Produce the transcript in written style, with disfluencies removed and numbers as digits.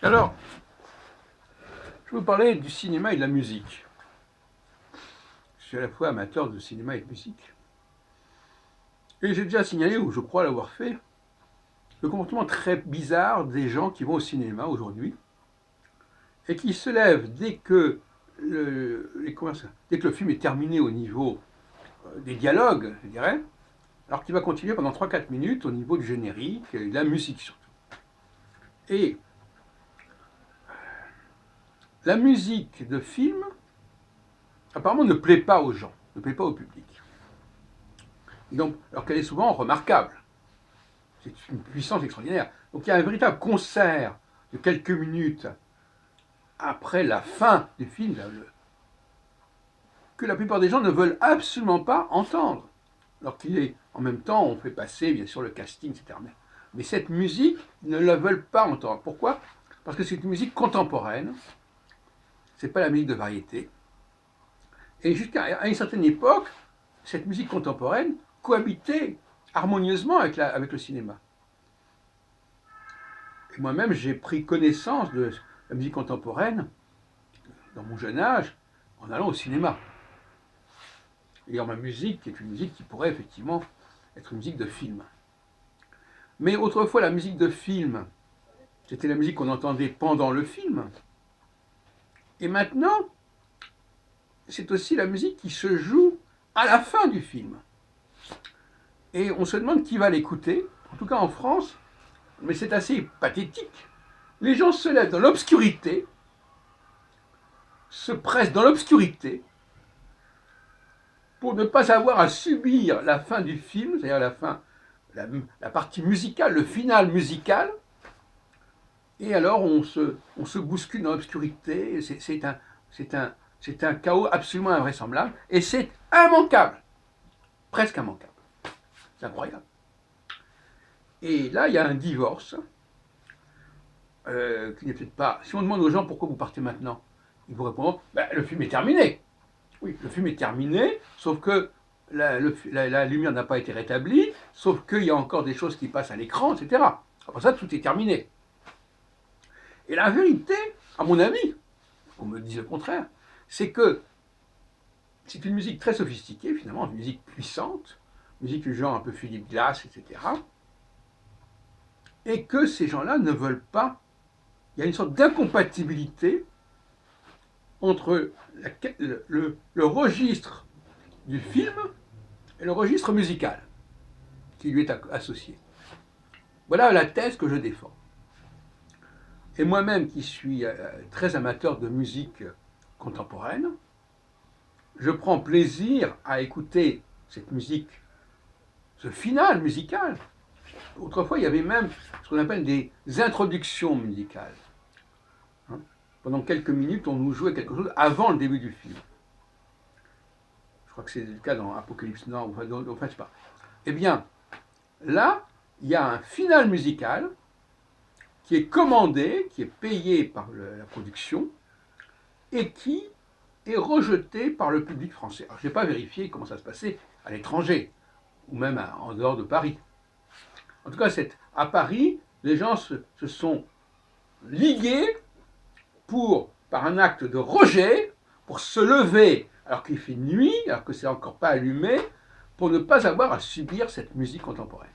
Alors, je vais vous parler du cinéma et de la musique. Je suis à la fois amateur de cinéma et de musique. Et j'ai déjà signalé, ou je crois l'avoir fait, le comportement très bizarre des gens qui vont au cinéma aujourd'hui et qui se lèvent dès que dès que le film est terminé au niveau des dialogues, je dirais, alors qu'il va continuer pendant 3-4 minutes au niveau du générique et de la musique surtout. Et la musique de film, apparemment, ne plaît pas aux gens, ne plaît pas au public. Et donc, alors qu'elle est souvent remarquable. C'est une puissance extraordinaire. Donc il y a un véritable concert de quelques minutes après la fin du film que la plupart des gens ne veulent absolument pas entendre. Alors qu'il est, en même temps, on fait passer bien sûr le casting, etc. Mais cette musique, ils ne la veulent pas entendre. Pourquoi? Parce que c'est une musique contemporaine. C'est pas la musique de variété. Et jusqu'à une certaine époque, cette musique contemporaine cohabitait harmonieusement avec le cinéma. Et moi-même, j'ai pris connaissance de la musique contemporaine dans mon jeune âge en allant au cinéma. Et en ma musique, qui est une musique qui pourrait effectivement être une musique de film. Mais autrefois, la musique de film, c'était la musique qu'on entendait pendant le film. Et maintenant, c'est aussi la musique qui se joue à la fin du film. Et on se demande qui va l'écouter, en tout cas en France, mais c'est assez pathétique. Les gens se lèvent dans l'obscurité, se pressent dans l'obscurité, pour ne pas avoir à subir la fin du film, c'est-à-dire la partie musicale, le final musical, et alors on se bouscule dans l'obscurité, c'est un chaos absolument invraisemblable, et c'est immanquable, presque immanquable. C'est incroyable. Et là, il y a un divorce qui n'est peut-être pas... Si on demande aux gens pourquoi vous partez maintenant, ils vous répondront, ben, le film est terminé. Oui, le film est terminé, sauf que la lumière n'a pas été rétablie, sauf qu'il y a encore des choses qui passent à l'écran, etc. Après ça, tout est terminé. Et la vérité, à mon avis, on me dit le contraire, c'est que c'est une musique très sophistiquée, finalement, une musique puissante, musique du genre un peu Philippe Glass, etc. Et que ces gens-là ne veulent pas. Il y a une sorte d'incompatibilité entre le registre du film et le registre musical qui lui est associé. Voilà la thèse que je défends. Et moi-même, qui suis très amateur de musique contemporaine, je prends plaisir à écouter cette musique, ce final musical. Autrefois, il y avait même ce qu'on appelle des introductions musicales. Hein. Pendant quelques minutes, on nous jouait quelque chose avant le début du film. Je crois que c'est le cas dans Apocalypse Now, enfin, je sais pas. Eh bien, là, il y a un final musical qui est commandé, qui est payé par la production, et qui est rejeté par le public français. Alors, je n'ai pas vérifié comment ça se passait à l'étranger, ou même en dehors de Paris. En tout cas, à Paris, les gens se sont ligués par un acte de rejet, pour se lever alors qu'il fait nuit, alors que c'est encore pas allumé, pour ne pas avoir à subir cette musique contemporaine.